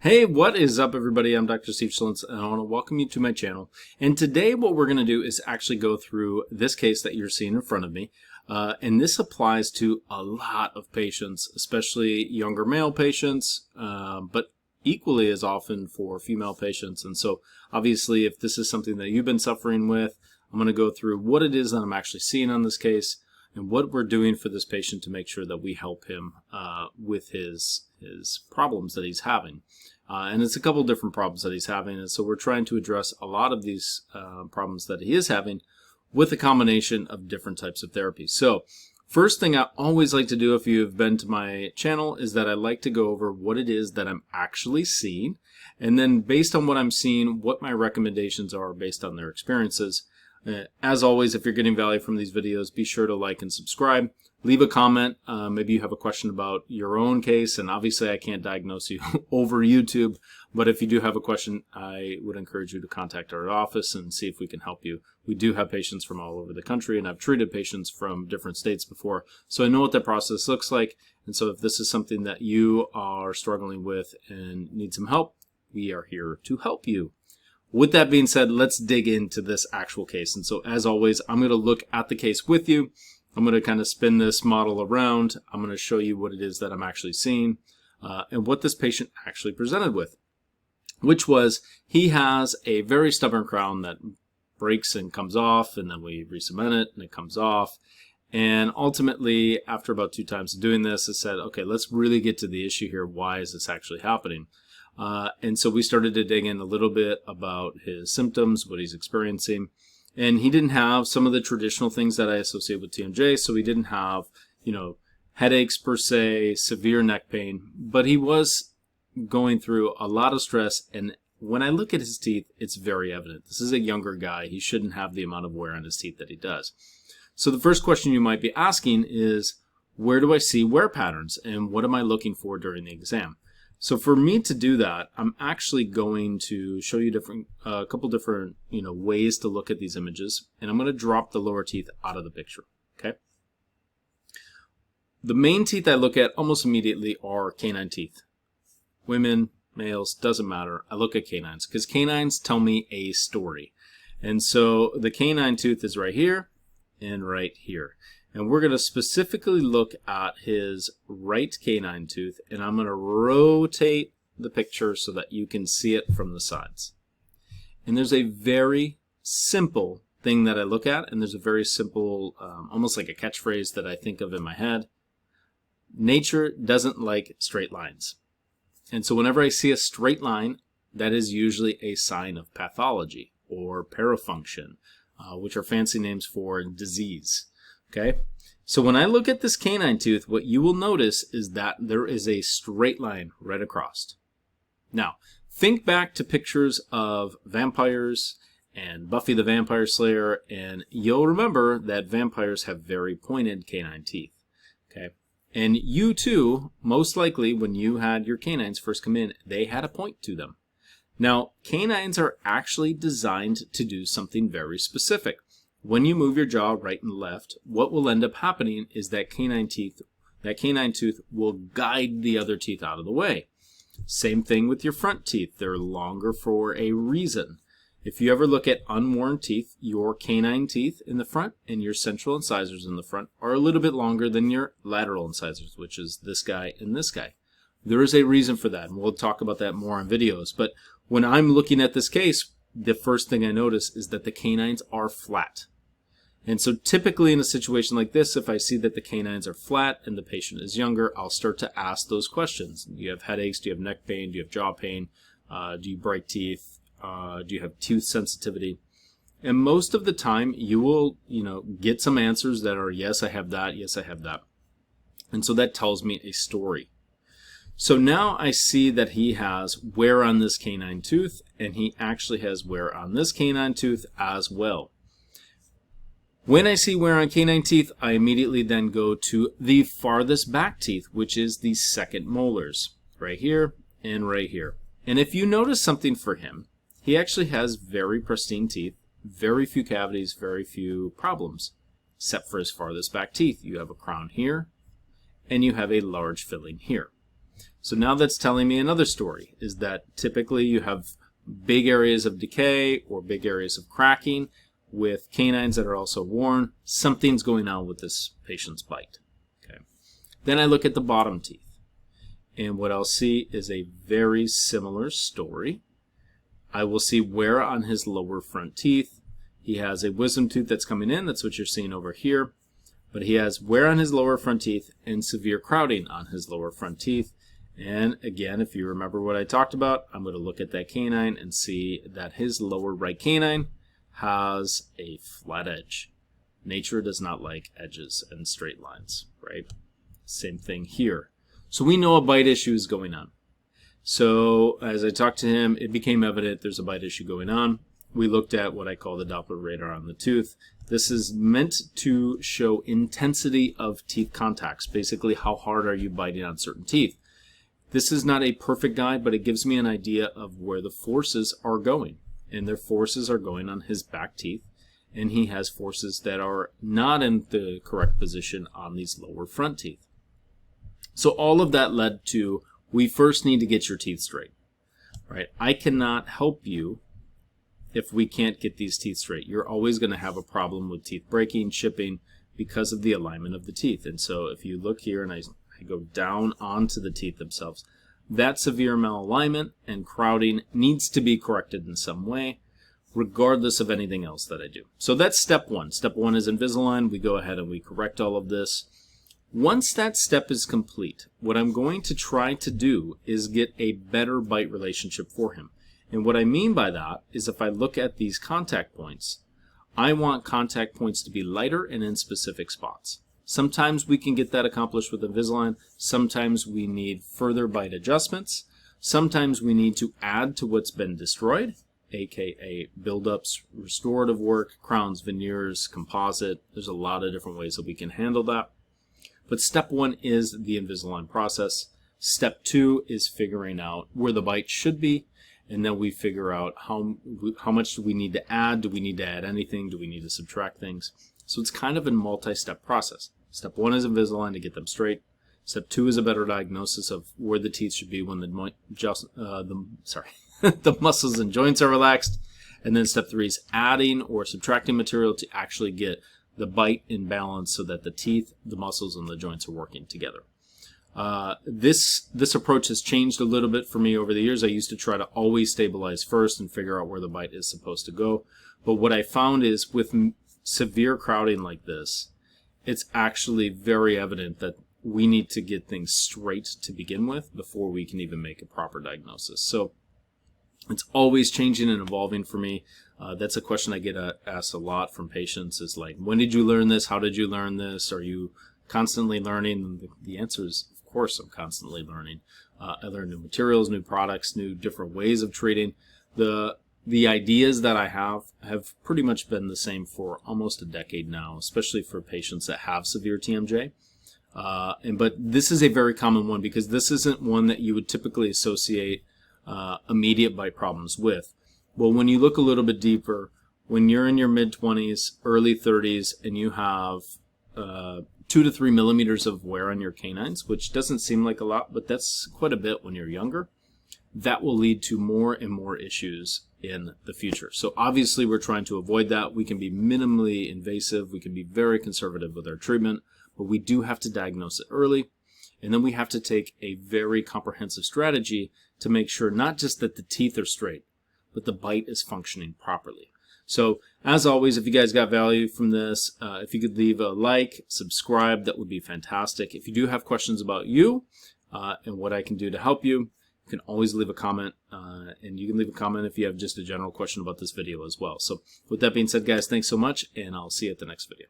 Hey, what is up, everybody? I'm Dr. Steve Schlintz, and I want to welcome you to my channel. And today what we're going to do is actually go through this case that you're seeing in front of me. And this applies to a lot of patients, especially younger male patients, but equally as often for female patients. And so obviously, if this is something that you've been suffering with, I'm going to go through what it is that I'm actually seeing on this case and what we're doing for this patient to make sure that we help him with his problems that he's having. And it's a couple different problems that he's having, and so we're trying to address a lot of these problems that he is having with a combination of different types of therapies. So first thing I always like to do if you've been to my channel is that I like to go over what it is that I'm actually seeing, and then based on what I'm seeing, what my recommendations are based on their experiences. As always, if you're getting value from these videos, be sure to like and subscribe. Leave a comment. Maybe you have a question about your own case, and obviously I can't diagnose you over YouTube, but if you do have a question, I would encourage you to contact our office and see if we can help you. We do have patients from all over the country, and I've treated patients from different states before, so I know what that process looks like. And so if this is something that you are struggling with and need some help, we are here to help you. With that being said, let's dig into this actual case. And so as always, I'm going to look at the case with you. I'm going to kind of spin this model around. I'm going to show you what it is that I'm actually seeing and what this patient actually presented with, which was he has a very stubborn crown that breaks and comes off, and then we re-cement it and it comes off. And ultimately, after about 2 times of doing this, I said, okay, let's really get to the issue here. Why is this actually happening? And so we started to dig in a little bit about his symptoms, what he's experiencing. And he didn't have some of the traditional things that I associate with TMJ. So he didn't have, headaches per se, severe neck pain, but he was going through a lot of stress. And when I look at his teeth, it's very evident. This is a younger guy. He shouldn't have the amount of wear on his teeth that he does. So the first question you might be asking is, where do I see wear patterns and what am I looking for during the exam? So for me to do that, I'm actually going to show you a couple different ways to look at these images, and I'm going to drop the lower teeth out of the picture. Okay. The main teeth I look at almost immediately are canine teeth. Women, males, doesn't matter. I look at canines because canines tell me a story. And so the canine tooth is right here and right here. And we're going to specifically look at his right canine tooth, and I'm going to rotate the picture so that you can see it from the sides. And there's a very simple thing that I look at, and there's a very simple, almost like a catchphrase that I think of in my head. Nature doesn't like straight lines. And so whenever I see a straight line, that is usually a sign of pathology or parafunction, which are fancy names for disease. Okay, so when I look at this canine tooth, what you will notice is that there is a straight line right across. Now, think back to pictures of vampires and Buffy the Vampire Slayer, and you'll remember that vampires have very pointed canine teeth. Okay, and you too, most likely, when you had your canines first come in, they had a point to them. Now, canines are actually designed to do something very specific. When you move your jaw right and left, what will end up happening is that canine tooth will guide the other teeth out of the way. Same thing with your front teeth. They're longer for a reason. If you ever look at unworn teeth, your canine teeth in the front and your central incisors in the front are a little bit longer than your lateral incisors, which is this guy and this guy. There is a reason for that, and we'll talk about that more in videos. But when I'm looking at this case, the first thing I notice is that the canines are flat. And so typically in a situation like this, if I see that the canines are flat and the patient is younger, I'll start to ask those questions. Do you have headaches? Do you have neck pain? Do you have jaw pain? Do you break teeth? Do you have tooth sensitivity? And most of the time you will, get some answers that are, yes, I have that. Yes, I have that. And so that tells me a story. So now I see that he has wear on this canine tooth, and he actually has wear on this canine tooth as well. When I see wear on canine teeth, I immediately then go to the farthest back teeth, which is the second molars, right here and right here. And if you notice something for him, he actually has very pristine teeth, very few cavities, very few problems, except for his farthest back teeth. You have a crown here, and you have a large filling here. So now that's telling me another story, is that typically you have big areas of decay or big areas of cracking with canines that are also worn. Something's going on with this patient's bite. Okay. Then I look at the bottom teeth, and what I'll see is a very similar story. I will see wear on his lower front teeth. He has a wisdom tooth that's coming in. That's what you're seeing over here. But he has wear on his lower front teeth and severe crowding on his lower front teeth. And again, if you remember what I talked about, I'm going to look at that canine and see that his lower right canine has a flat edge. Nature does not like edges and straight lines, right? Same thing here. So we know a bite issue is going on. So as I talked to him, it became evident there's a bite issue going on. We looked at what I call the Doppler radar on the tooth. This is meant to show intensity of teeth contacts. Basically, how hard are you biting on certain teeth? This is not a perfect guide, but it gives me an idea of where the forces are going. And their forces are going on his back teeth. And he has forces that are not in the correct position on these lower front teeth. So all of that led to, we first need to get your teeth straight. Right? I cannot help you if we can't get these teeth straight. You're always going to have a problem with teeth breaking, chipping, because of the alignment of the teeth. And so if you look here and I go down onto the teeth themselves, that severe malalignment and crowding needs to be corrected in some way, regardless of anything else that I do. So that's step one. Step one is Invisalign. We go ahead and we correct all of this. Once that step is complete, what I'm going to try to do is get a better bite relationship for him. And what I mean by that is if I look at these contact points, I want contact points to be lighter and in specific spots. Sometimes we can get that accomplished with Invisalign. Sometimes we need further bite adjustments. Sometimes we need to add to what's been destroyed, aka buildups, restorative work, crowns, veneers, composite. There's a lot of different ways that we can handle that. But step one is the Invisalign process. Step two is figuring out where the bite should be. And then we figure out how much do we need to add? Do we need to add anything? Do we need to subtract things? So it's kind of a multi-step process. Step one is Invisalign to get them straight. Step two is a better diagnosis of where the teeth should be when the muscles and joints are relaxed. And then step three is adding or subtracting material to actually get the bite in balance so that the teeth, the muscles, and the joints are working together. This approach has changed a little bit for me over the years. I used to try to always stabilize first and figure out where the bite is supposed to go. But what I found is with severe crowding like this, it's actually very evident that we need to get things straight to begin with before we can even make a proper diagnosis. So it's always changing and evolving for me. That's a question I get asked a lot from patients is like, when did you learn this? How did you learn this? Are you constantly learning? And the answer is, of course, I'm constantly learning. I learn new materials, new products, new different ways of treating. The ideas that I have pretty much been the same for almost a decade now, especially for patients that have severe TMJ. But this is a very common one because this isn't one that you would typically associate immediate bite problems with. Well, when you look a little bit deeper, when you're in your mid-20s, early 30s, and you have 2 to 3 millimeters of wear on your canines, which doesn't seem like a lot, but that's quite a bit when you're younger, that will lead to more and more issues in the future. So obviously we're trying to avoid that. We can be minimally invasive. We can be very conservative with our treatment, but we do have to diagnose it early. And then we have to take a very comprehensive strategy to make sure not just that the teeth are straight, but the bite is functioning properly. So as always, if you guys got value from this, if you could leave a like, subscribe, that would be fantastic. If you do have questions about you and what I can do to help you, you can always leave a comment, and you can leave a comment if you have just a general question about this video as well. So with that being said, guys, thanks so much, and I'll see you at the next video.